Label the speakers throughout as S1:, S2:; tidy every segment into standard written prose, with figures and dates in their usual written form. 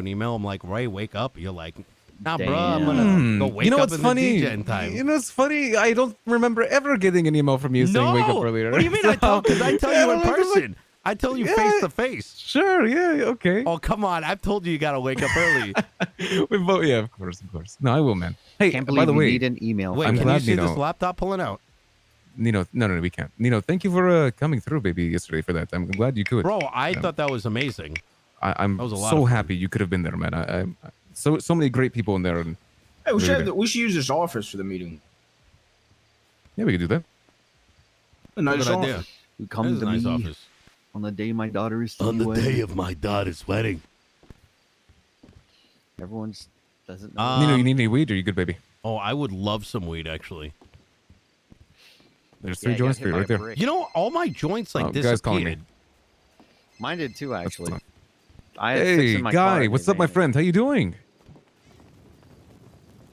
S1: an email. I'm like, Ray, wake up. You're like, nah, bro,
S2: Damn.
S1: I'm gonna go wake
S3: You know
S1: up
S3: what's
S1: in
S3: funny?
S1: the DJ time.
S3: You know what's funny? I don't remember ever getting an email from you saying wake up earlier.
S1: What do you mean? Because I tell you in person. I tell you face to face.
S3: Sure, yeah, okay.
S1: Oh, come on. I've told you gotta wake up early.
S3: We both, yeah, of course. No, I will, man. Hey,
S2: Can't
S3: by
S2: believe
S3: the
S2: you
S3: way,
S2: need an email.
S1: Wait,
S3: I'm
S1: can
S3: glad,
S1: you see
S3: Nino.
S1: this laptop pulling out?
S3: Nino, no, we can't. Nino, thank you for coming through, baby, yesterday for that. I'm glad you could.
S1: Bro, I thought that was amazing.
S3: I'm
S1: That was a lot
S3: so
S1: of fun.
S3: happy you could have been there, man. So many great people in there. And
S4: Hey, we
S3: really
S4: should use this office for the meeting.
S3: yeah, we could do that.
S4: A nice
S1: Good
S4: office.
S1: idea.
S2: You
S1: That
S2: come
S1: is
S2: to
S1: a nice
S2: me
S1: office.
S2: on the day my daughter is to
S1: On
S2: be
S1: the
S2: wedded.
S1: day of my daughter's wedding.
S2: Everyone just doesn't know.
S3: Nino, you need any weed or you good, baby?
S1: Oh, I would love some weed, actually.
S3: There's
S2: Yeah,
S3: 3
S2: you got
S3: joints
S2: hit
S3: for you
S2: by
S3: right
S2: a
S3: there.
S2: brick.
S1: You know, all my joints like
S3: Guy's calling me.
S1: disappeared.
S2: Mine did too, actually.
S3: fine.
S2: I had 6
S3: Hey,
S2: in my
S3: guy,
S2: car,
S3: what's
S2: they
S3: up, my
S2: ran it.
S3: friend? How you doing?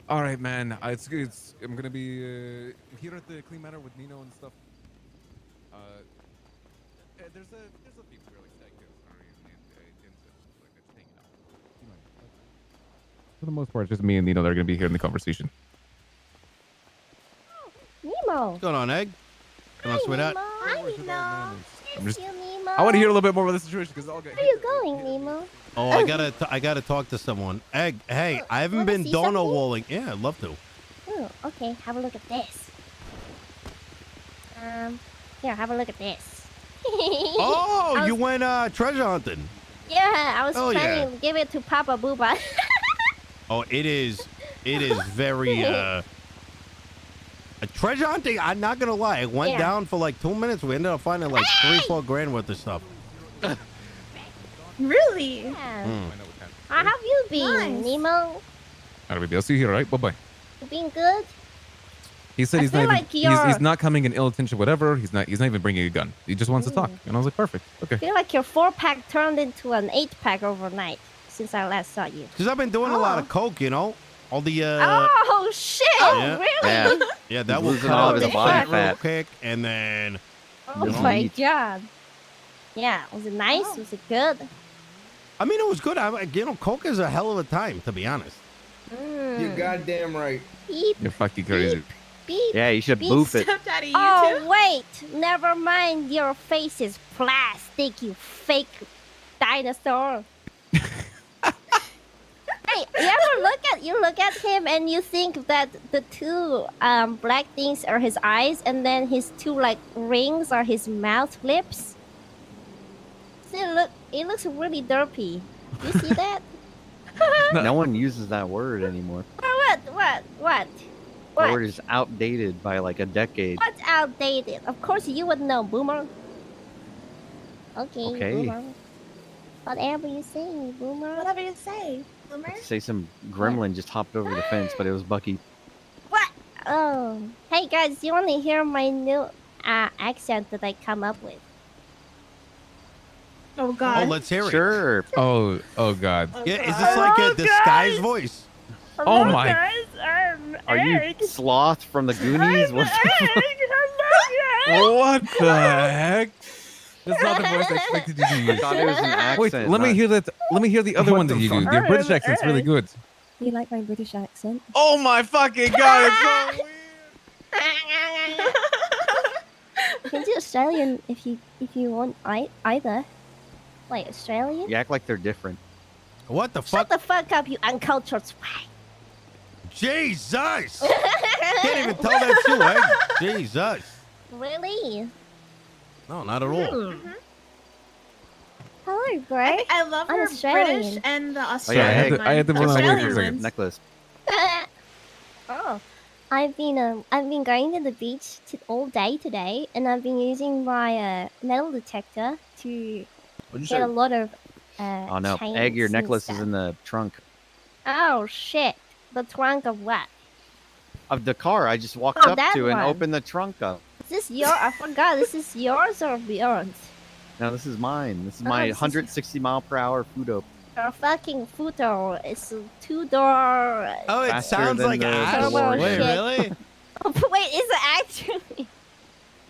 S3: All right, man. It's I'm gonna be here at the Clean Matter with Nino and stuff. There's a few here like stag do, like it's hanging out. For the most part, it's just me and Nino that are gonna be here in the conversation.
S5: Nemo.
S1: What's going on, Egg? Come on, sweetheart.
S5: Hi, Nemo.
S3: I'm just,
S5: You, Nemo.
S3: I want to hear a little bit more about the situation because I'll get.
S5: Where are you going, Nemo?
S1: Oh, I gotta talk to someone. Egg, hey, I haven't
S5: Wanna
S1: been
S5: see
S1: dono
S5: something?
S1: walling. Yeah, I'd love to.
S5: Oh, okay. Have a look at this. Here, have a look at this.
S1: Oh,
S5: I
S1: you
S5: was-
S1: went treasure hunting.
S5: Yeah, I was
S1: Oh,
S5: planning to give it to Papa Booba.
S1: Oh, it is very a treasure hunting. I'm not gonna lie, it went
S5: Yeah.
S1: down for like 2 minutes. We ended up finding like 3-4 grand worth of stuff.
S6: Really?
S5: Yeah.
S1: Mm.
S5: How have you been,
S6: Nice.
S5: Nemo?
S3: All right, baby. I'll see you here. All right. Bye bye.
S5: You been good?
S3: He said
S5: I
S3: he's
S5: feel
S3: not even,
S5: like you're-
S3: he's not coming in ill intention, whatever. He's not even bringing a gun. He just wants to talk. And I was like, perfect. Okay.
S5: I feel like your 4-pack turned into an 8-pack overnight since I last saw you.
S1: Because I've been doing a lot of coke, you know. All the
S5: Oh shit!
S1: Yeah.
S5: Really?
S2: Yeah.
S1: yeah, that
S2: He's
S1: will
S2: losing
S1: cut
S2: all
S1: out
S2: of
S1: the
S2: his body
S1: fat real
S2: fat.
S1: quick, and then
S5: Oh
S2: No
S5: my
S2: need.
S5: god. Yeah, was it nice?
S6: Oh.
S5: Was it good?
S1: I mean, it was good. You know, coke is a hell of a time, to be honest.
S4: You're goddamn right.
S5: Beep,
S3: You're fucking crazy.
S5: beep.
S2: Yeah, you should
S5: Beep.
S2: boof it.
S6: Stepdaddy, you
S5: Oh,
S6: too?
S5: wait. Never mind. Your face is plastic, you fake dinosaur. Hey, you look at him and you think that the two black things are his eyes and then his two like rings are his mouth lips. See, look, it looks really derpy. You see that?
S2: No one uses that word anymore.
S5: What?
S2: That word is outdated by like a decade.
S5: What's outdated? Of course you would know, Boomer. Okay. Boomer. Whatever you say, Boomer.
S6: Whatever you say, Boomer.
S2: Say some gremlin just hopped over the fence, but it was Bucky.
S5: What? Oh. Hey guys, you want to hear my new accent that I come up with?
S6: Oh
S1: Oh,
S6: God.
S1: let's hear it.
S2: Sure.
S3: Oh God.
S1: Yeah, is this like a disguised voice?
S3: Oh my.
S5: Guys,
S2: Are you Sloth from the Goonies? What
S3: What the heck? That's not the voice I expected you to
S2: I
S3: use.
S2: thought it was an accent.
S3: Wait, let me
S2: not-
S3: hear that. Let me hear the other
S1: What
S3: one
S1: the
S3: that you do.
S1: fuck?
S3: Your British accent's really good.
S5: You like my British accent?
S3: Oh my fucking god! It's so weird.
S5: You can do Australian if you want either. Like Australian?
S2: You act like they're different.
S1: What the
S5: Shut
S1: fuck?
S5: the fuck up, you uncultured swag.
S1: Jesus! Can't even tell that too, eh? Jesus.
S5: Really?
S1: No, not at all.
S5: Hello, Greg.
S6: I love
S5: I'm
S6: your
S5: Australian.
S6: British and the
S2: Oh, yeah,
S6: Australian
S3: I had to
S6: one.
S3: run away for a
S6: Australian
S3: second.
S6: ones.
S2: Necklace.
S5: Oh, I've been going to the beach all day today, and I've been using my metal detector to
S4: What'd you
S5: get
S4: say?
S5: a lot of
S2: Oh no,
S5: chains
S2: Egg, your
S5: and
S2: necklace
S5: stuff.
S2: is in the trunk
S5: Oh shit! The trunk of what?
S2: of the car. I just walked
S5: Oh,
S2: up
S5: that
S2: to and
S5: one.
S2: opened the trunk up.
S5: Is this your? I forgot. This is yours or yours?
S2: No, this is mine. This is
S5: Oh,
S2: my
S5: this is-
S2: 160 mile per hour Fudo.
S5: Your fucking Futo. It's a 2-door.
S1: Oh, it
S2: Faster
S1: sounds
S2: than
S1: like
S2: the
S1: ass.
S5: DeLorean.
S1: Wait,
S5: Shit.
S1: really?
S5: Wait, is it actually?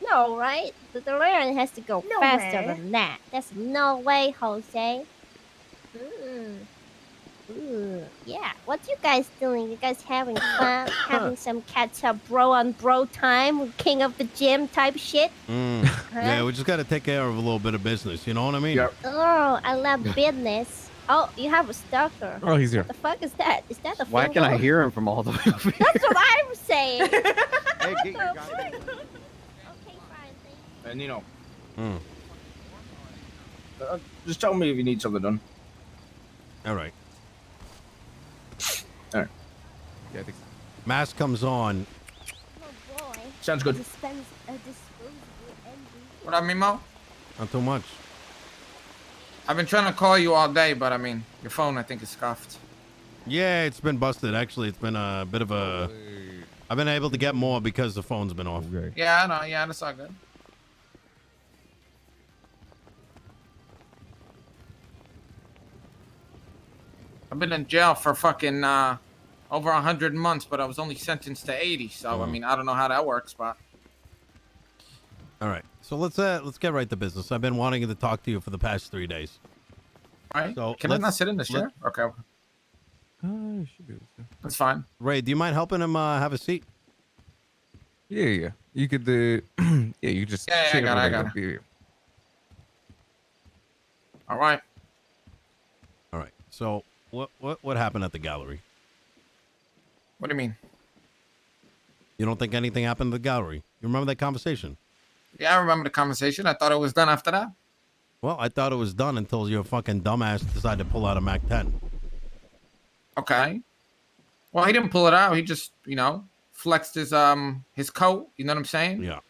S5: No, right? The DeLorean has to go
S6: No
S5: faster
S6: way.
S5: than that. That's no way, Jose. Mm. Yeah, what you guys doing? You guys having fun? Having some catch up bro on bro time? King of the gym type shit?
S1: Yeah, we just got to take care of a little bit of business. You know what I mean?
S4: Yep.
S5: Oh, I love business. Oh, you have a stalker.
S3: Oh, he's here.
S5: What the fuck is that? Is that a
S2: Why
S5: finger?
S2: can I hear him from all the way over here?
S5: That's what I'm saying.
S2: Hey, get
S5: What
S2: your
S5: the
S2: guy.
S5: fuck? Okay, fine. Thank
S4: And you know,
S1: Mm.
S4: just tell me if you need something done.
S1: All right.
S3: Yeah, I think so.
S1: Mask comes on.
S5: you. Oh boy.
S4: Sounds good.
S5: Disposable envy.
S6: What up, Mimo?
S1: Not too much.
S6: I've been trying to call you all day, but I mean, your phone I think is scuffed.
S1: Yeah, it's been busted. Actually, it's been a bit of a. I've been able to get more because the phone's been off.
S3: Okay.
S6: Yeah, I know. Yeah, that's all good. I've been in jail for fucking over 100 months, but I was only sentenced to 80. So I mean, I don't know how that works, but
S1: All right. So let's get right to business. I've been wanting to talk to you for the past 3 days.
S6: all right.
S1: So,
S6: Can I not
S1: let's-
S6: sit in this chair? Okay,
S3: Should be able to.
S6: that's fine.
S1: Ray, do you mind helping him have a seat?
S3: Yeah. You could, yeah, you just.
S6: Yeah, I
S3: shake
S6: got it, I
S3: over
S6: got
S3: there. Yeah.
S6: All right.
S1: All right. So what happened at the gallery?
S6: What do you mean?
S1: You don't think anything happened at the gallery? You remember that conversation?
S6: Yeah, I remember the conversation. I thought it was done after that.
S1: Well, I thought it was done until your fucking dumbass decided to pull out a Mac 10.
S6: Okay. Well, he didn't pull it out. He just, flexed his coat. You know what I'm saying?
S1: Yeah.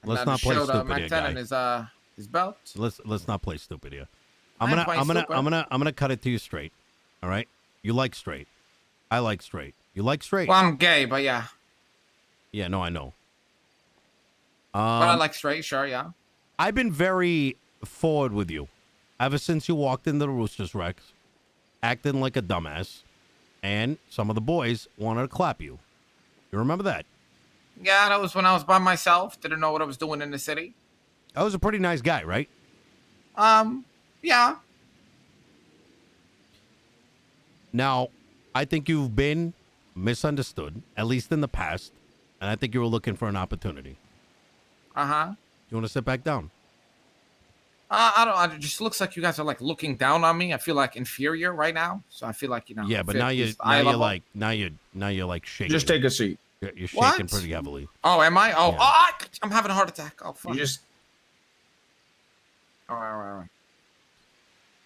S6: And
S1: Let's
S6: then
S1: not play
S6: showed,
S1: stupid
S6: Mac
S1: here,
S6: 10
S1: guy.
S6: in his belt.
S1: Let's not play stupid here.
S6: I ain't playing stupid.
S1: I'm gonna cut it to you straight. All right? You like straight. I like straight. You like straight?
S6: Well, I'm gay, but yeah.
S1: Yeah, no, I know.
S6: But I like straight, sure, yeah.
S1: I've been very forward with you ever since you walked into the Roosters Rex, acting like a dumbass, and some of the boys wanted to clap you. You remember that?
S6: Yeah, that was when I was by myself. Didn't know what I was doing in the city.
S1: I was a pretty nice guy, right?
S6: Yeah.
S1: Now, I think you've been misunderstood, at least in the past, and I think you were looking for an opportunity.
S6: Uh-huh.
S1: You want to sit back down?
S6: I don't. It just looks like you guys are like looking down on me. I feel like inferior right now. So I feel like
S1: Yeah, but now you're like shaking.
S4: Just take a seat.
S1: You're shaking
S6: What?
S1: pretty heavily.
S6: Oh, am I? Oh,
S1: Yeah.
S6: I'm having a heart attack. Oh, fuck.
S4: You just
S6: All right.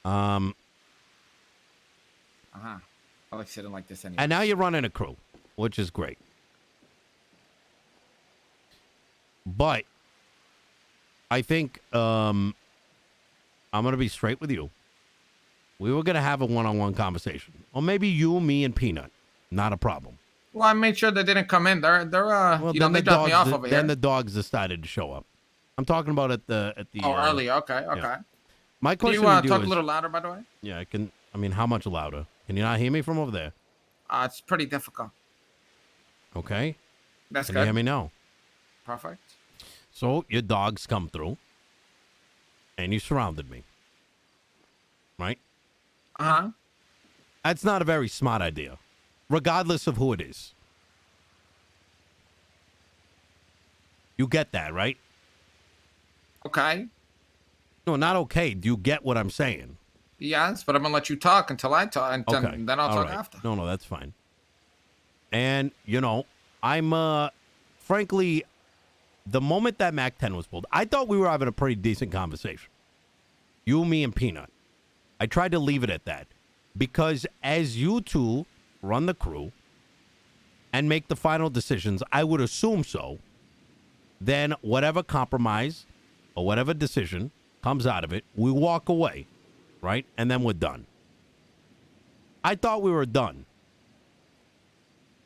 S6: Uh-huh. I like sitting like this anyway.
S1: And now you're running a crew, which is great. But I think I'm gonna be straight with you. We were gonna have a one-on-one conversation, or maybe you, me, and Peanut. Not a problem.
S6: Well, I made sure they didn't come in. They're
S1: Well,
S6: they dropped me off over
S1: then
S6: here.
S1: the dogs decided to show up. I'm talking about at the
S6: Early. Okay.
S1: My
S6: Can
S1: question
S6: you
S1: to you
S6: talk
S1: is,
S6: a little louder, by the way?
S1: yeah, I can. I mean, how much louder? Can you not hear me from over there?
S6: It's pretty difficult.
S1: Okay.
S6: That's
S1: Can
S6: good.
S1: you hear me now?
S6: Perfect.
S1: So your dogs come through, and you surrounded me. Right?
S6: Uh-huh.
S1: That's not a very smart idea, regardless of who it is. You get that, right?
S6: Okay.
S1: No, not okay. Do you get what I'm saying?
S6: Yes, but I'm gonna let you talk until I talk, and
S1: Okay.
S6: then I'll
S1: All
S6: talk
S1: right.
S6: after.
S1: No, that's fine. And, I'm, frankly, the moment that Mac 10 was pulled, I thought we were having a pretty decent conversation. You, me, and Peanut. I tried to leave it at that. Because as you two run the crew and make the final decisions, I would assume so, then whatever compromise or whatever decision comes out of it, we walk away, right? And then we're done. I thought we were done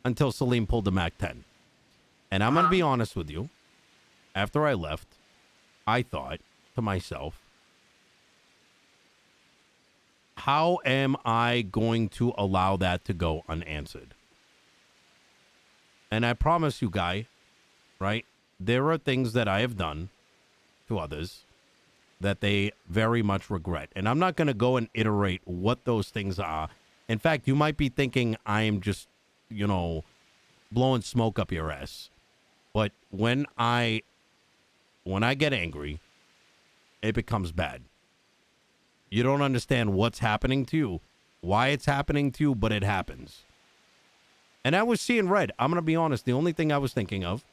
S1: until Salim pulled the Mac 10. And I'm going to be honest with you. After I left, I thought to myself, how am I going to allow that to go unanswered? And I promise you, Guy, right, there are things that I have done to others that they very much regret. And I'm not going to go and iterate what those things are In fact, you might be thinking I am just, blowing smoke up your ass. But when I get angry, it becomes bad. You don't understand what's happening to you, why it's happening to you, but it happens. And I was seeing red. I'm going to be honest. The only thing I was thinking of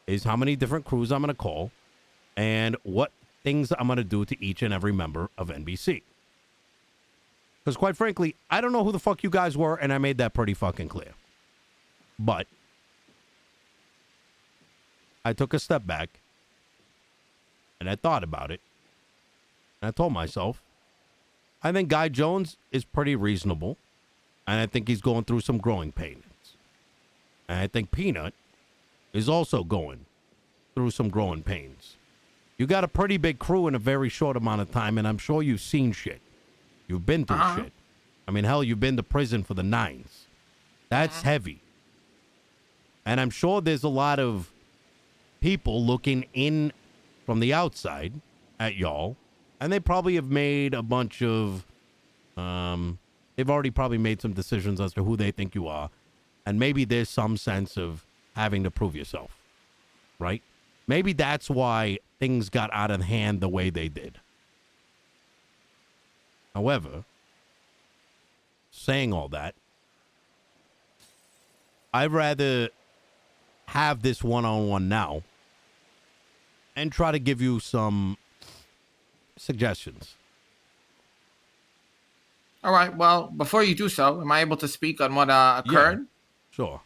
S1: is how many different crews I'm going to call and what things I'm going to do to each and every member of NBC. Because quite frankly, I don't know who the fuck you guys were, and I made that pretty fucking clear. But I took a step back, and I thought about it, and I told myself, I think Guy Jones is pretty reasonable, and I think he's going through some growing pains. And I think Peanut is also going through some growing pains. You got a pretty big crew in a very short amount of time, and I'm sure you've seen shit. You've been through shit. I mean, hell, you've been to prison for the 9s. That's heavy. And I'm sure there's a lot of people looking in from the outside at y'all, and they probably have made a bunch of, they've already probably made some decisions as to who they think you are, and maybe there's some sense of having to prove yourself, right? Maybe that's why things got out of hand the way they did. However, saying all that, I'd rather have this one-on-one now and try to give you some suggestions.
S6: All right. Well, before you do so, am I able to speak on what occurred?
S1: Yeah, sure.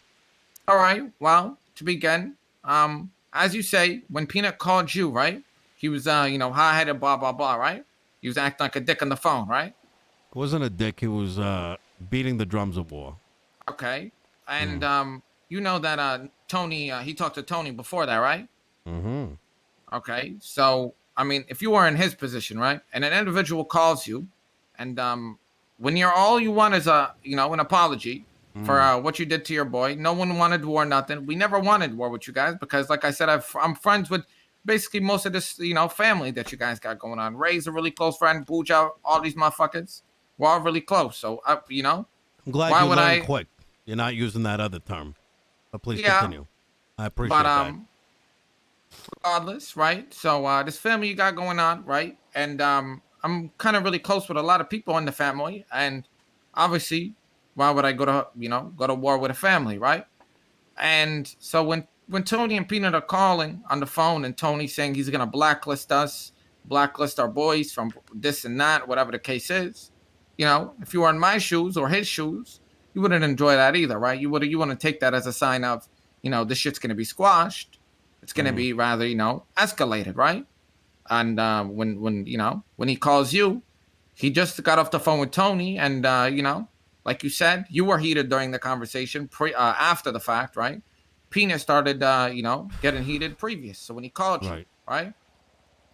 S6: All right. Well, to begin, as you say, when Peanut called you, right? He was, high-headed, blah, blah, blah, right? He was acting like a dick on the phone, right?
S1: It wasn't a dick. He was beating the drums of war.
S6: Okay. And, you know that Tony, he talked to Tony before that, right?
S1: Mm-hmm.
S6: Okay. So, I mean, if you were in his position, right? And an individual calls you, and when you're all you want is an apology for what you did to your boy. No one wanted war, nothing. We never wanted war with you guys because, like I said, I'm friends with basically most of this, family that you guys got going on. Ray's a really close friend. Booja, all these motherfuckers. We're all really close. So,
S1: I'm glad
S6: why
S1: you
S6: would
S1: learned quick. You're not using that other term. But please continue. I appreciate that.
S6: Regardless, right? So this family you got going on, right? And I'm kind of really close with a lot of people in the family, and obviously, why would I go to war with a family, right? And so when Tony and Peanut are calling on the phone, and Tony's saying he's gonna blacklist us, blacklist our boys from this and that, whatever the case is, if you were in my shoes or his shoes, you wouldn't enjoy that either, right? You want to take that as a sign of, this shit's gonna be squashed. It's gonna be rather, escalated, right? And when he calls you, he just got off the phone with Tony, and like you said, you were heated during the conversation after the fact, right? Peanut started, getting heated previous. So when he called you, right?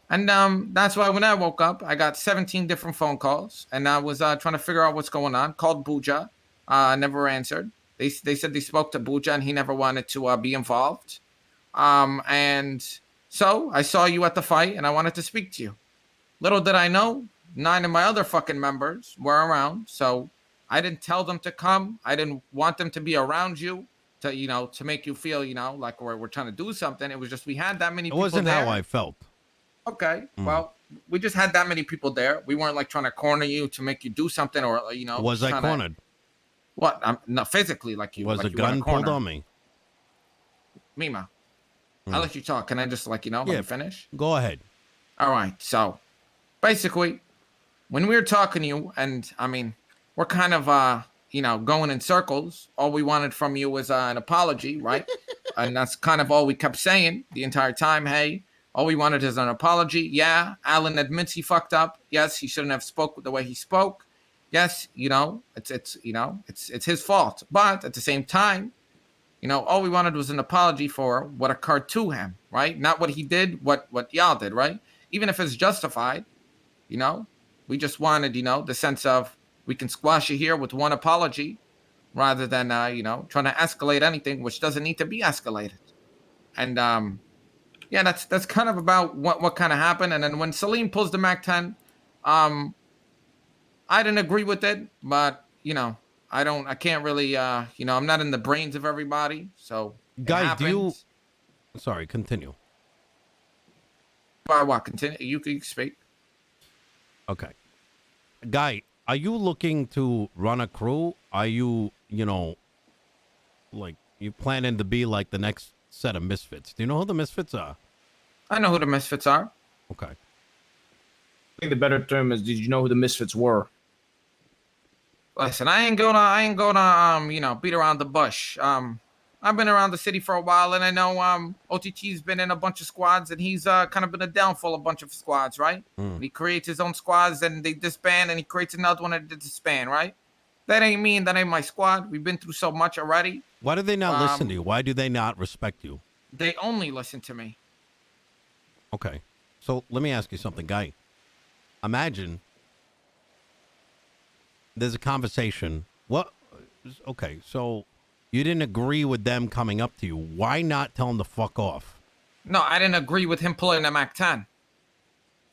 S6: And that's why when I woke up, I got 17 different phone calls, and I was trying to figure out what's going on. Called Booja, never answered. They said they spoke to Booja, and he never wanted to be involved. And so I saw you at the fight, and I wanted to speak to you. Little did I know, 9 of my other fucking members were around, so I didn't tell them to come. I didn't want them to be around you to make you feel, like we're trying to do something. It was just we had that many people there.
S1: It wasn't how I felt.
S6: Okay, well, we just had that many people there. We weren't like trying to corner you to make you do something, or
S1: Was I cornered?
S6: What? Not physically, like you.
S1: Was
S6: like
S1: a
S6: you
S1: gun pulled on me?
S6: Mima, I'll let you talk. Can I just let me finish?
S1: Go ahead.
S6: All right. So, basically, when we were talking to you, and I mean, we're kind of going in circles. All we wanted from you was an apology, right? And that's kind of all we kept saying the entire time. Hey, all we wanted is an apology. Yeah, Alan admits he fucked up. Yes, he shouldn't have spoke the way he spoke. Yes, it's his fault. But at the same time, all we wanted was an apology for what occurred to him, right? Not what he did, what y'all did, right? Even if it's justified, we just wanted, the sense of we can squash it here with one apology rather than, trying to escalate anything, which doesn't need to be escalated. And, that's kind of about what kind of happened. And then when Salim pulls the MAC-10, I didn't agree with it, but, I can't really, you know, I'm not in the brains of everybody. So it
S1: Guy, do you?
S6: happened.
S1: Sorry, continue.
S6: Why, what? Continue. You can speak.
S1: Okay. Guy, are you looking to run a crew? Are you, like, you planning to be like the next set of misfits? Do you know who the misfits are?
S6: I know who the misfits are.
S1: Okay.
S4: I think the better term is, did you know who the misfits were?
S6: Listen, I ain't gonna, you know, beat around the bush. I've been around the city for a while, and I know, OTT's been in a bunch of squads, and he's kind of been a downfall of a bunch of squads, right? He creates his own squads, and they disband, and he creates another one and they disband, right? That ain't me, and that ain't my squad. We've been through so much already.
S1: Why do they not listen to you? Why do they not respect you?
S6: They only listen to me.
S1: Okay. So let me ask you something, Guy. Imagine there's a conversation. What? Okay, so you didn't agree with them coming up to you. Why not tell them to fuck off?
S6: No, I didn't agree with him pulling the Mac 10.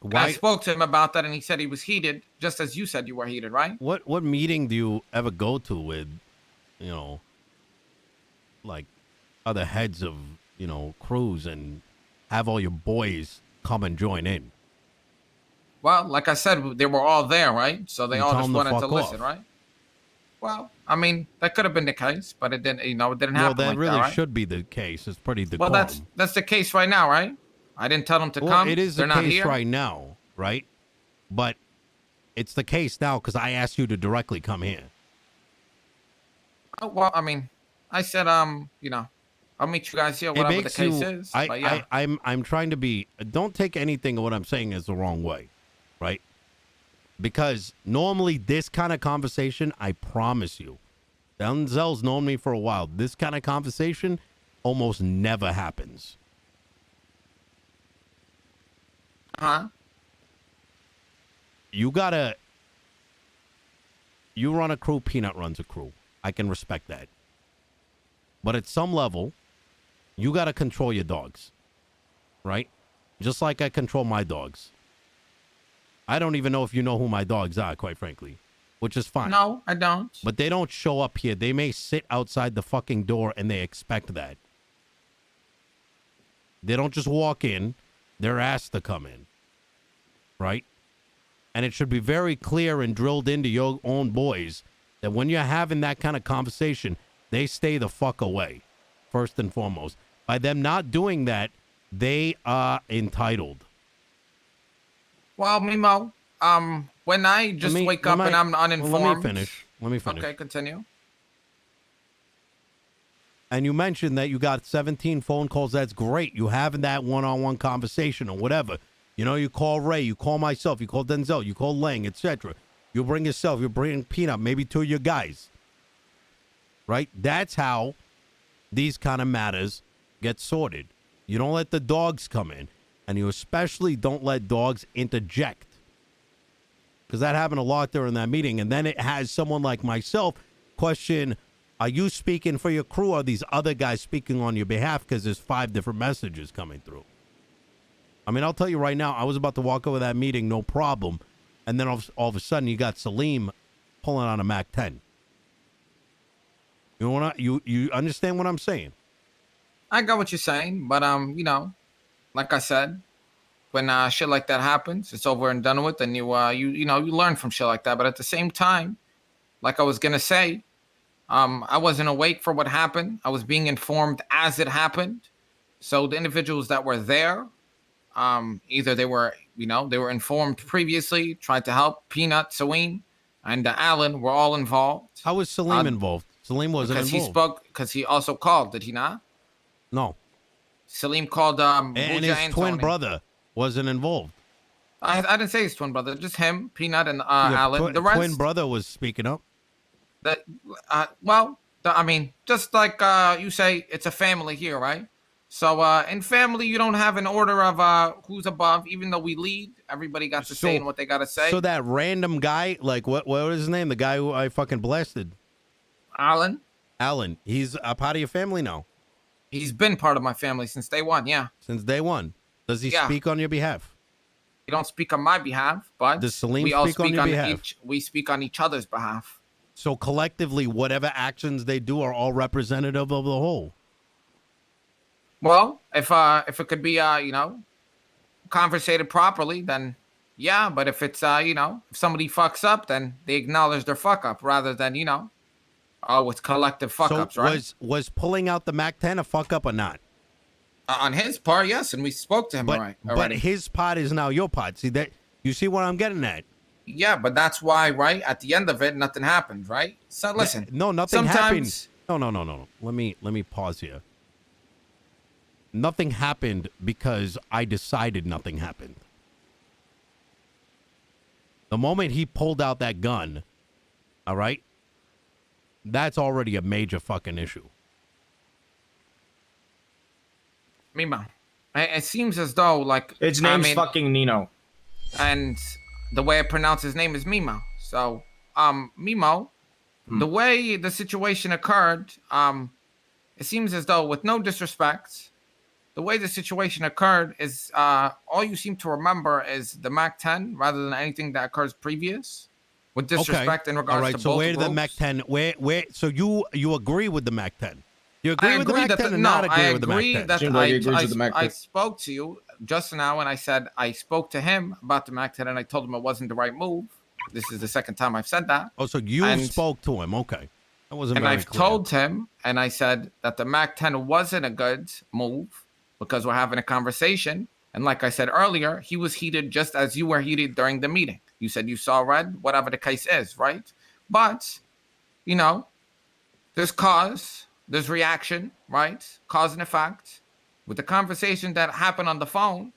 S1: Why?
S6: I spoke to him about that, and he said he was heated, just as you said you were heated, right?
S1: What meeting do you ever go to with, like other heads of, crews and have all your boys come and join in?
S6: Well, like I said, they were all there, right? So they
S1: You
S6: all
S1: tell
S6: just
S1: them to
S6: wanted to
S1: fuck
S6: listen,
S1: off.
S6: right? Well, I mean, that could have been the case, but it didn't. It didn't
S1: Well,
S6: happen
S1: that
S6: like
S1: really
S6: that, right?
S1: should be the case. It's pretty
S6: Well,
S1: decorum.
S6: that's the case right now, right? I didn't tell them to
S1: Well,
S6: come.
S1: it is
S6: They're
S1: the
S6: not
S1: case
S6: here.
S1: right now, right? But it's the case now because I asked you to directly come here.
S6: Oh, well, I mean, I said, I'll meet you guys here,
S1: It
S6: whatever the
S1: makes
S6: case
S1: you.
S6: is. But yeah,
S1: I'm trying to be. Don't take anything of what I'm saying as the wrong way, right? Because normally this kind of conversation, I promise you, Denzel's known me for a while. This kind of conversation almost never happens.
S6: huh?
S1: You run a crew, Peanut runs a crew. I can respect that. But at some level, you gotta control your dogs, right? Just like I control my dogs. I don't even know if you know who my dogs are, quite frankly, which is fine.
S6: No, I don't.
S1: But they don't show up here. They may sit outside the fucking door and they expect that. They don't just walk in. They're asked to come in, right? And it should be very clear and drilled into your own boys that when you're having that kind of conversation, they stay the fuck away, first and foremost. By them not doing that, they are entitled.
S6: Well, Mimo, when I just wake up and I'm uninformed.
S1: Well, let me finish.
S6: Okay, continue.
S1: And you mentioned that you got 17 phone calls. That's great. You having that one-on-one conversation or whatever. You call Ray, you call myself, you call Denzel, you call Lang, etc. You bring yourself, you bring Peanut, maybe two of your guys. Right? That's how these kind of matters get sorted. You don't let the dogs come in. And you especially don't let dogs interject. Because that happened a lot during that meeting. And then it has someone like myself question, are you speaking for your crew or are these other guys speaking on your behalf? Because there's 5 different messages coming through. I mean, I'll tell you right now, I was about to walk over that meeting, no problem. And then all of a sudden, you got Salim pulling on a Mac 10. You know what? You understand what I'm saying?
S6: I got what you're saying, but like I said, when shit like that happens, it's over and done with, and you learn from shit like that. But at the same time, like I was gonna say, I wasn't awake for what happened. I was being informed as it happened. So the individuals that were there, either they were informed previously, tried to help. Peanut, Salim, and Alan were all involved.
S1: How was Salim involved? Salim wasn't
S6: because
S1: involved.
S6: he spoke, because he also called. Did he not?
S1: No.
S6: Salim called
S1: And
S6: Booja
S1: his twin
S6: Tony.
S1: brother wasn't involved.
S6: I didn't say his twin brother, just him, Peanut, and
S1: Your
S6: Alan. The rest,
S1: twin brother was speaking up.
S6: I mean, just like you say, it's a family here, right? So in family, you don't have an order of who's above. Even though we lead, everybody got to say in what they got to say.
S1: So that random guy, like what was his name? The guy who I fucking blasted.
S6: Alan,
S1: he's a part of your family now.
S6: he's been part of my family since day one. Yeah,
S1: Since day one. Does he
S6: Yeah.
S1: speak on your behalf?
S6: he don't speak on my behalf, but
S1: Does Salim
S6: we all
S1: speak on your behalf?
S6: we speak on each other's behalf.
S1: So collectively, whatever actions they do are all representative of the whole.
S6: Well, if it could be conversated properly, then yeah. But if it's if somebody fucks up, then they acknowledge their fuck up rather than oh, it's collective fuck
S1: So
S6: ups, right?
S1: was pulling out the Mac 10 a fuck up or not?
S6: On his part, yes, and we spoke to him
S1: But
S6: already.
S1: his pot is now your pot. See that? You see what I'm getting at?
S6: Yeah, but that's why, right? At the end of it, nothing happened, right? So listen,
S1: No, nothing
S6: sometimes
S1: happened. No. Let me pause here. Nothing happened because I decided nothing happened. The moment he pulled out that gun, all right, that's already a major fucking issue.
S6: Mimo, it seems as though like
S4: Its name's fucking Nino.
S6: and the way I pronounce his name is Mimo. So, Mimo, the way the situation occurred, it seems as though, with no disrespect, the way the situation occurred is all you seem to remember is the Mac 10 rather than anything that occurs previous. With disrespect in regards
S1: all right,
S6: to
S1: so
S6: both
S1: where
S6: groups.
S1: did the Mac 10? Where? So you agree with the Mac 10? You agree
S6: I
S1: with the
S6: agree
S1: Mac 10
S6: that
S1: or not agree
S6: I
S1: with the Mac
S6: agree
S1: 10?
S6: that
S4: Seems like he agrees with the Mac
S6: I
S4: 10.
S6: spoke to you just now and I said I spoke to him about the Mac 10 and I told him it wasn't the right move. This is the second time I've said that.
S1: Oh, so you
S6: And-
S1: spoke to him? Okay, that wasn't
S6: And
S1: very
S6: I've
S1: clear.
S6: told him, and I said that the Mac 10 wasn't a good move because we're having a conversation. And like I said earlier, he was heated just as you were heated during the meeting. You said you saw red, whatever the case is, right? But, there's cause, there's reaction, right? Cause and effect. With the conversation that happened on the phone,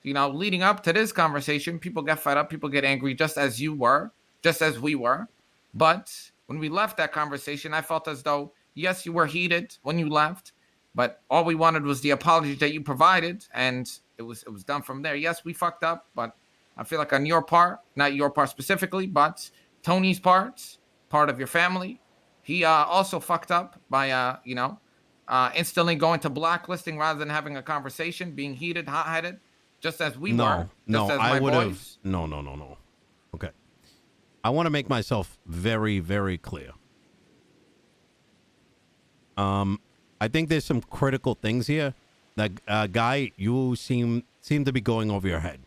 S6: leading up to this conversation, people get fed up, people get angry, just as you were, just as we were. But when we left that conversation, I felt as though, yes, you were heated when you left, but all we wanted was the apology that you provided, and it was done from there. Yes, we fucked up, but I feel like on your part, not your part specifically, but Tony's part of your family, he also fucked up by instantly going to blacklisting rather than having a conversation, being heated, hot-headed, just as we were. Just as
S1: I
S6: my
S1: would have.
S6: boys.
S1: No. Okay, I want to make myself very, very clear. I think there's some critical things here that guy, you seem to be going over your head.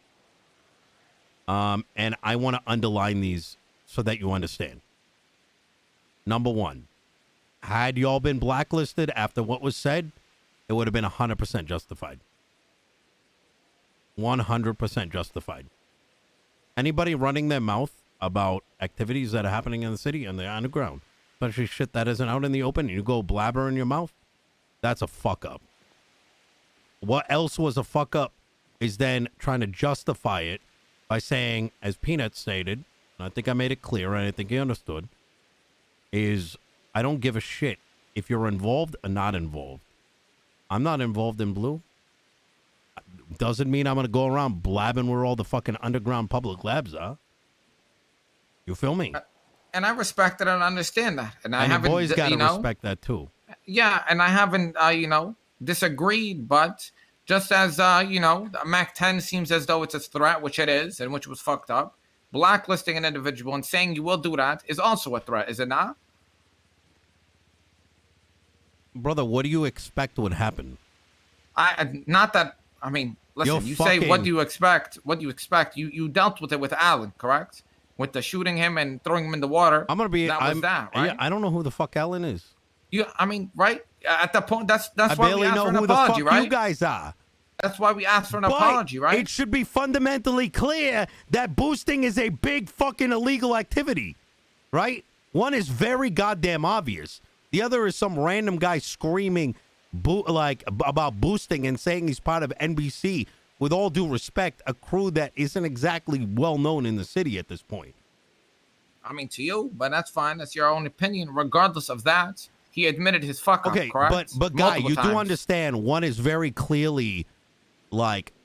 S1: And I want to underline these so that you understand. Number one, had y'all been blacklisted after what was said, it would have been 100% justified. 100% justified. Anybody running their mouth about activities that are happening in the city and the underground, especially shit that isn't out in the open, and you go blabber in your mouth, that's a fuck up. What else was a fuck up is then trying to justify it by saying, as Peanut stated, and I think I made it clear and I think he understood, is I don't give a shit if you're involved or not involved. I'm not involved in Blue. Doesn't mean I'm going to go around blabbing where all the fucking underground public labs are. You feel me?
S6: And I respect it and understand that. And I
S1: And the
S6: haven't,
S1: boys got to respect that too.
S6: Yeah, and I haven't, disagreed, but just as, the Mac 10 seems as though it's a threat, which it is, and which was fucked up, blacklisting an individual and saying you will do that is also a threat, is it not?
S1: Brother, what do you expect would happen?
S6: Listen, you say, what do you expect? What do you expect? You dealt with it with Alan, correct? With the shooting him and throwing him in the water.
S1: I'm going to be...
S6: That was that, right?
S1: Yeah, I don't know who the fuck Ellen is.
S6: Right? At that point, that's
S1: I
S6: why we
S1: barely
S6: asked
S1: know
S6: for an
S1: who
S6: apology,
S1: the fuck
S6: right?
S1: you guys are.
S6: That's why we asked for an
S1: But
S6: apology, right?
S1: it should be fundamentally clear that boosting is a big fucking illegal activity, right? One is very goddamn obvious. The other is some random guy screaming about boosting and saying he's part of NBC. With all due respect, a crew that isn't exactly well known in the city at this point.
S6: To you, but that's fine. That's your own opinion. Regardless of that, he admitted his fuck up,
S1: Okay,
S6: correct?
S1: but guy,
S6: Multiple
S1: you
S6: times.
S1: do understand one is very clearly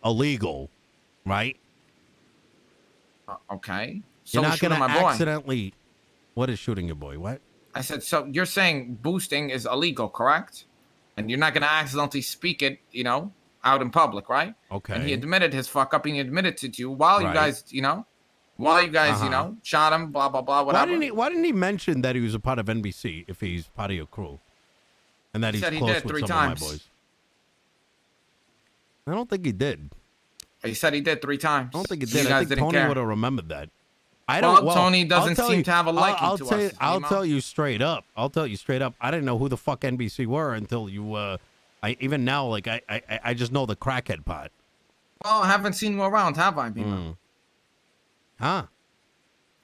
S1: illegal, right?
S6: Okay. So
S1: You're not
S6: shooting
S1: going to
S6: my boy.
S1: accidentally... What is shooting your boy? What?
S6: I said, so you're saying boosting is illegal, correct? And you're not going to accidentally speak it, out in public, right?
S1: Okay.
S6: And he admitted his fuck up and he admitted it to you while you
S1: Right.
S6: guys, While you guys, you know, shot him, blah blah blah, whatever.
S1: Why didn't he mention that he was a part of NBC if he's part of your crew, and that
S6: He
S1: he's
S6: said he
S1: close
S6: did
S1: with
S6: 3
S1: some
S6: times.
S1: of my boys? I don't think he did.
S6: He said he did 3 times.
S1: I don't think he
S6: You
S1: did. I
S6: guys
S1: think
S6: didn't
S1: Tony
S6: care.
S1: would have remembered that. I
S6: Well,
S1: don't. Well,
S6: Tony
S1: I'll
S6: doesn't
S1: tell
S6: seem
S1: you-
S6: to have a liking
S1: I'll
S6: to
S1: tell,
S6: us,
S1: I'll
S6: Nemo.
S1: tell you straight up. I'll tell you straight up. I didn't know who the fuck NBC were until you. I even now, like I just know the crackhead part.
S6: Well, I haven't seen you around, have I, Nemo?
S1: Huh?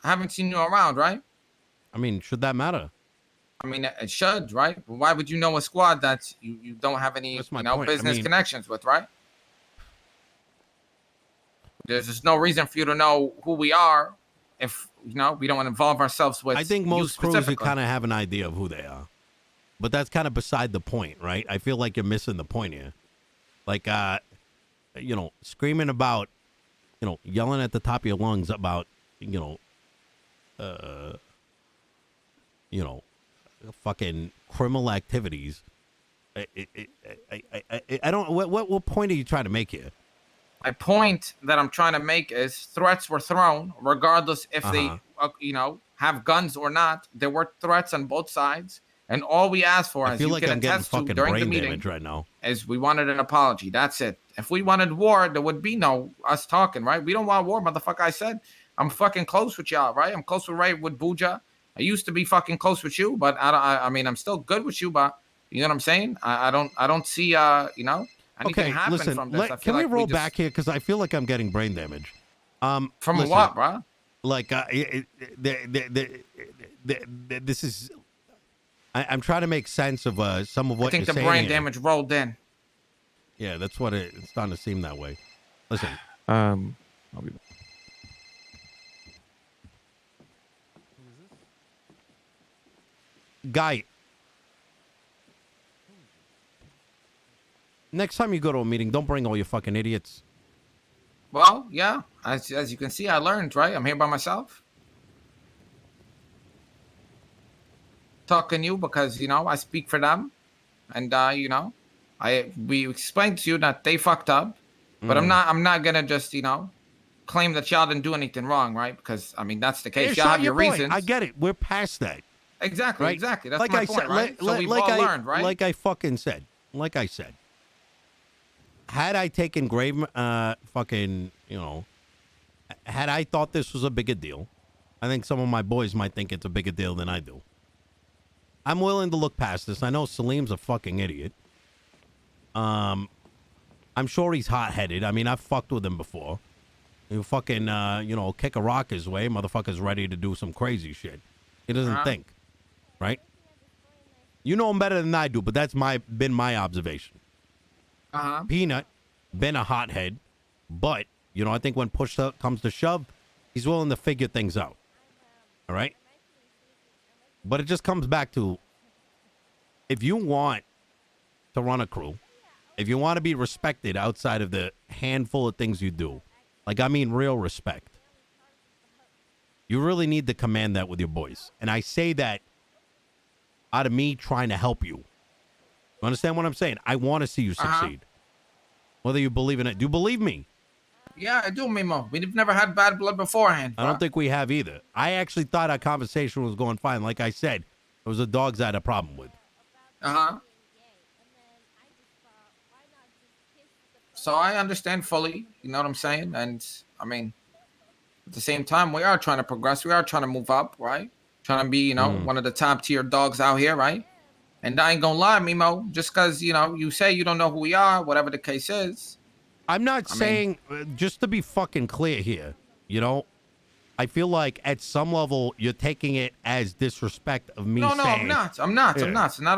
S6: I haven't seen you around, right?
S1: I mean, should that matter?
S6: I mean, it should, right? But why would you know a squad that you don't have any,
S1: That's my
S6: you know,
S1: point. I
S6: business
S1: mean-
S6: connections with, right? There's just no reason for you to know who we are if, you know, we don't involve ourselves with
S1: I think
S6: you
S1: most crews you
S6: specifically.
S1: kind of have an idea of who they are, but that's kind of beside the point, right? I feel like you're missing the point here. Like, you know, screaming about, you know, yelling at the top of your lungs about, you know, fucking criminal activities. I don't. What point are you trying to make here?
S6: My point that I'm trying to make is threats were thrown, regardless if they,
S1: Uh-huh.
S6: you know, have guns or not. There were threats on both sides, and all we asked for,
S1: I
S6: as
S1: feel
S6: you
S1: like
S6: can
S1: I'm getting
S6: attest to
S1: fucking
S6: during the
S1: brain
S6: meeting,
S1: damage right now.
S6: is we wanted an apology. That's it. If we wanted war, there would be no us talking, right? We don't want war, motherfucker. I said I'm fucking close with y'all, right? I'm close with with Buja. I used to be fucking close with you, but I mean, I'm still good with you, but you know what I'm saying? I don't see, you know, anything
S1: Okay,
S6: happen
S1: listen.
S6: from this. I feel
S1: Can we
S6: like
S1: roll
S6: just,
S1: back here because I feel like I'm getting brain damage.
S6: from
S1: listen,
S6: what, bro?
S1: Like, this is. I'm trying to make sense of some of what
S6: I think
S1: you're
S6: the
S1: saying
S6: brain
S1: here.
S6: damage rolled in.
S1: Yeah, that's what it's starting to seem that way. Listen,
S3: I'll be back.
S1: guy. Next time you go to a meeting, don't bring all your fucking idiots.
S6: Well, yeah, as you can see, I learned, right? I'm here by myself. Talking to you because, you know, I speak for them. And, you know, we explained to you that they fucked up. But I'm not going to just, you know, claim that y'all didn't do anything wrong, right? Because, I mean, that's the
S1: Yeah,
S6: case. Y'all
S1: shot
S6: have your
S1: point.
S6: reasons.
S1: I get it. We're past that.
S6: Exactly,
S1: Right?
S6: exactly. That's
S1: like
S6: my
S1: I
S6: point,
S1: said,
S6: right? So we've
S1: like
S6: all
S1: I,
S6: learned, right?
S1: Like I fucking said. Like I said. Had I taken grave, fucking, you know, had I thought this was a bigger deal, I think some of my boys might think it's a bigger deal than I do. I'm willing to look past this. I know Salim's a fucking idiot. I'm sure he's hot-headed. I mean, I've fucked with him before. You fucking, you know, kick a rock his way. Motherfucker's ready to do some crazy shit. He doesn't think, right? You know him better than I do, but that's been my observation. Peanut, been a hothead, but, you know, I think when push comes to shove, he's willing to figure things out. All right? But it just comes back to, if you want to run a crew, if you want to be respected outside of the handful of things you do, like, I mean real respect, you really need to command that with your boys. And I say that out of me trying to help you. You understand what I'm saying? I want to see you succeed. Whether you believe in it. Do you believe me?
S6: Yeah, I do, Mimo. We've never had bad blood beforehand.
S1: I don't think we have either. I actually thought our conversation was going fine. Like I said, it was the dogs I had a problem with.
S6: So I understand fully, you know what I'm saying? And I mean, at the same time, we are trying to progress. We are trying to move up, right? Trying to be, you know, one of the top tier dogs out here, right? And I ain't gonna lie, Mimo, just because, you know, you say you don't know who we are, whatever the case is.
S1: I'm not saying, just to be fucking clear here, you know, I feel like at some level you're taking it as disrespect of me saying.
S6: No, I'm not. I'm not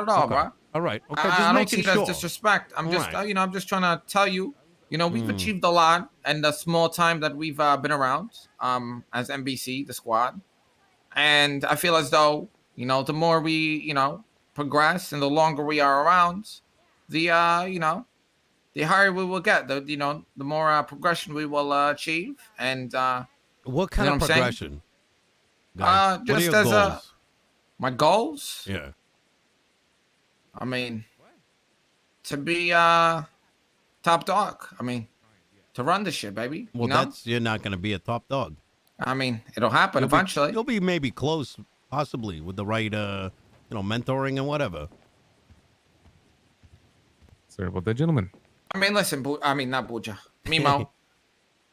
S6: at all,
S1: Okay.
S6: bro.
S1: All right. Okay, just
S6: I don't
S1: making
S6: see it
S1: sure.
S6: as disrespect. I'm just,
S1: right.
S6: you know, I'm just trying to tell you, you know, we've achieved a lot in the small time that we've been around, as NBC, the squad. And I feel as though, you know, the more we, you know, progress and the longer we are around, the, you know, the higher we will get. The, you know, the more progression we will achieve. And
S1: What kind
S6: you know
S1: of
S6: what I'm saying?
S1: progression? Guys? What are
S6: just
S1: your
S6: as
S1: goals?
S6: my goals.
S1: Yeah.
S6: I mean, to be top dog. I mean, to run the shit, baby.
S1: Well,
S6: you know?
S1: you're not going to be a top dog.
S6: I mean, it'll happen eventually.
S1: You'll be maybe close, possibly, with the right, mentoring and whatever.
S3: Sorry about that, gentlemen.
S6: I mean, listen, not Buja. Mimo.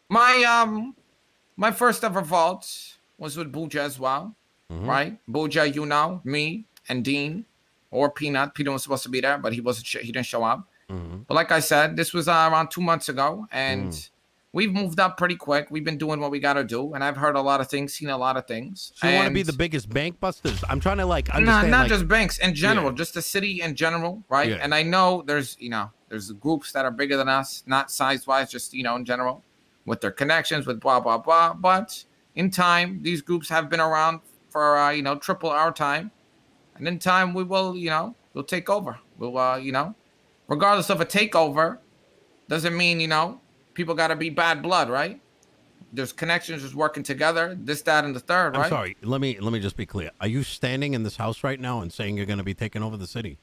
S6: My first ever vault was with Buja as well, right? Buja, you know, me and Dean, or Peanut. Peanut was supposed to be there, but he wasn't. He didn't show up. But like I said, this was around 2 months ago, and we've moved up pretty quick. We've been doing what we got to do, and I've heard a lot of things, seen a lot of things.
S1: So you want to be the biggest bank busters? I'm trying to understand.
S6: Not just banks in general, just the city in general, right?
S1: Yeah.
S6: And I know there's groups that are bigger than us, not size wise, just in general, with their connections, with blah blah blah. But in time, these groups have been around for triple our time, and in time we will we'll take over. We'll regardless of a takeover, doesn't mean people got to be bad blood, right? There's connections, just working together, this, that, and the third, right?
S1: I'm sorry. Let me just be clear. Are you standing in this house right now and saying you're going to be taking over the city?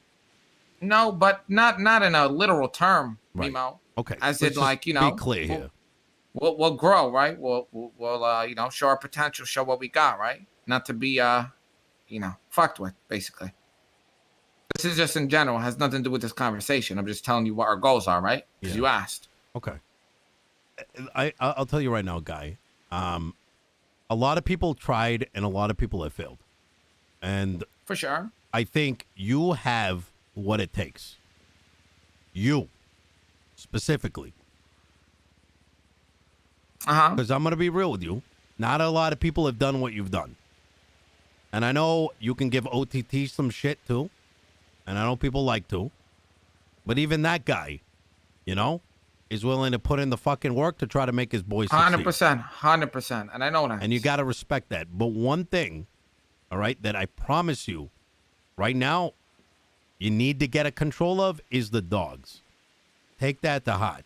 S6: No, but not in a literal term,
S1: Right.
S6: Mimo.
S1: Okay.
S6: As
S1: Let's
S6: in, like,
S1: be clear here.
S6: We'll grow, right? We'll show our potential, show what we got, right? Not to be fucked with, basically. This is just in general, has nothing to do with this conversation. I'm just telling you what our goals are, right? Because you asked.
S1: Okay. I'll tell you right now, Guy. A lot of people tried and a lot of people have failed. And
S6: For sure.
S1: I think you have what it takes. You, specifically. Because I'm going to be real with you. Not a lot of people have done what you've done. And I know you can give OTT some shit too. And I know people like to. But even that guy, is willing to put in the fucking work to try to make his boys succeed.
S6: 100%. And I know that.
S1: And you got to respect that. But one thing, all right, that I promise you right now, you need to get a control of is the dogs. Take that to heart.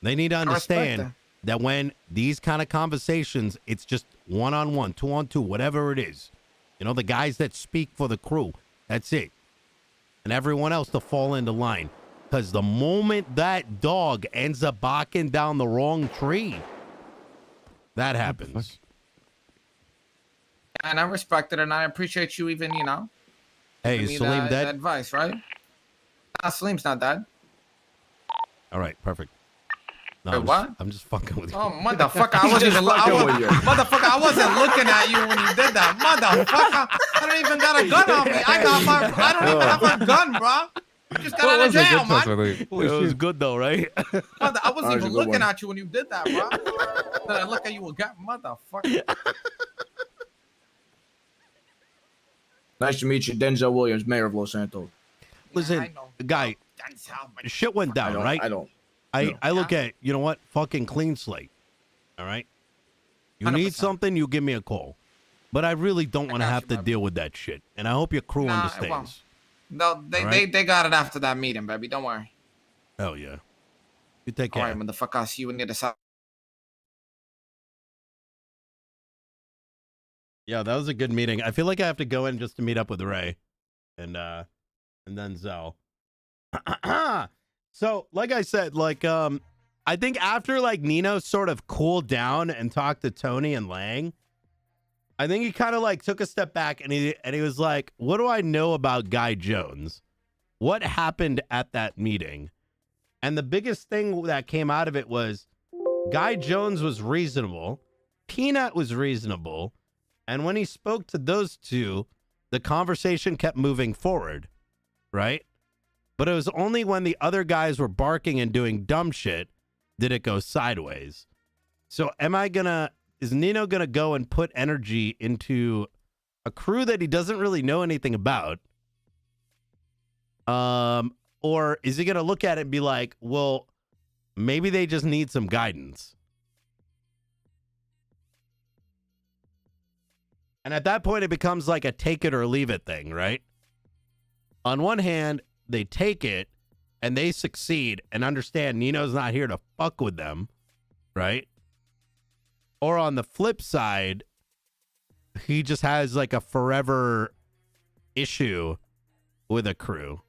S1: They need to understand that when these kind of conversations, it's just 1-on-1, 2-on-2, whatever it is. The guys that speak for the crew, that's it. And everyone else to fall into line. Because the moment that dog ends up barking down the wrong tree, that happens.
S6: And I respect it, and I appreciate you even,
S1: Hey,
S6: giving
S1: is
S6: me
S1: Salim
S6: that
S1: dead?
S6: advice, right? Nah, Salim's not dead.
S1: All right, perfect. No,
S6: Wait, what?
S1: I'm just fucking with you.
S6: Oh, motherfucker! I wasn't even. Motherfucker! I wasn't looking at you when you did that, motherfucker! I don't even got a gun on me. I don't even have a gun, bro. I just got out of jail, man.
S1: It was good though, right?
S6: I wasn't even looking at you when you did that, bro. Then I look at you again, motherfucker.
S4: Nice to meet you, Denzel Williams, mayor of Los Santos.
S1: Listen, guy, shit went down, right? I look at, you know what? Fucking clean slate. All right? You need
S6: 100%.
S1: something, you give me a call. But I really don't want to have to deal with that shit. And I hope your crew
S6: Nah, it
S1: understands.
S6: won't. No, they got it after that meeting, baby. Don't worry.
S1: Hell yeah. You take
S6: All
S1: care.
S6: right, motherfucker. I'll see you near the side.
S1: Yeah, that was a good meeting. I feel like I have to go in just to meet up with Ray and then Zell. So, like I said, I think after Nino sort of cooled down and talked to Tony and Lang, I think he kind of took a step back and he was like, what do I know about Guy Jones? What happened at that meeting? And the biggest thing that came out of it was Guy Jones was reasonable. Peanut was reasonable. And when he spoke to those two, the conversation kept moving forward, right? But it was only when the other guys were barking and doing dumb shit did it go sideways. So is Nino gonna go and put energy into a crew that he doesn't really know anything about? Or is he gonna look at it and be like, well, maybe they just need some guidance? And at that point, it becomes like a take it or leave it thing, right? On one hand, they take it and they succeed and understand Nino's not here to fuck with them, right? Or on the flip side, he just has a forever issue with a crew.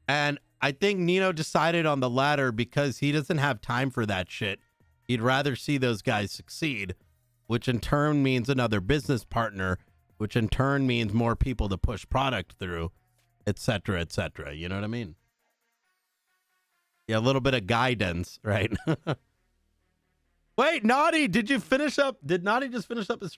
S1: And I think Nino decided on the latter because he doesn't have time for that shit. He'd rather see those guys succeed, which in turn means another business partner, which in turn means more people to push product through, et cetera, et cetera. You know what I mean? Yeah, a little bit of guidance, right? Wait, Naughty, did you finish up? Did Naughty just finish up his